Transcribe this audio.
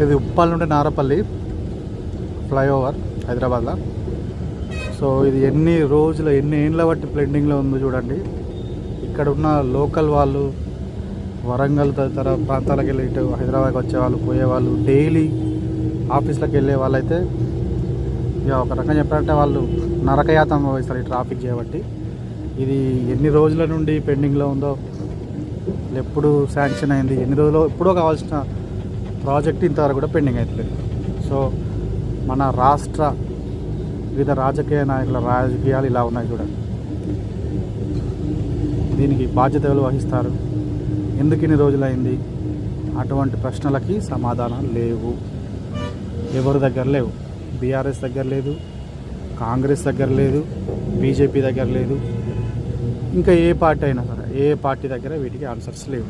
ఇది ఉప్పల్ నుండి నారపల్లి ఫ్లైఓవర్ హైదరాబాద్లో. సో ఇది ఎన్ని రోజులు ఎన్ని ఏళ్ళ బట్టి పెండింగ్లో ఉందో చూడండి. ఇక్కడ ఉన్న లోకల్ వాళ్ళు వరంగల్ తదితర ప్రాంతాలకు వెళ్ళి ఇటు హైదరాబాద్కి వచ్చేవాళ్ళు పోయేవాళ్ళు డైలీ ఆఫీస్లకు వెళ్ళే వాళ్ళైతే ఇక ఒక రకంగా చెప్పాలంటే వాళ్ళు నరకయాతన వహిస్తారు ఈ ట్రాఫిక్ చేయబట్టి. ఇది ఎన్ని రోజుల నుండి పెండింగ్లో ఉందో, ఎప్పుడు శాంక్షన్ అయింది, ఎన్ని రోజులు ఎప్పుడో కావాల్సిన ప్రాజెక్ట్ ఇంతవరకు కూడా పెండింగ్ అవుతలేదు. సో మన రాష్ట్ర వివిధ రాజకీయ నాయకుల రాజకీయాలు ఇలా ఉన్నాయి చూడండి. దీనికి బాధ్యత ఎవరు వహిస్తారు, ఎందుకు ఇన్ని రోజులైంది, అటువంటి ప్రశ్నలకి సమాధానాలు లేవు, ఎవరి దగ్గర లేవు. బీఆర్ఎస్ దగ్గర లేదు, కాంగ్రెస్ దగ్గర లేదు, బీజేపీ దగ్గర లేదు, ఇంకా ఏ పార్టీ అయినా సరే ఏ పార్టీ దగ్గర వీటికి ఆన్సర్స్ లేవు.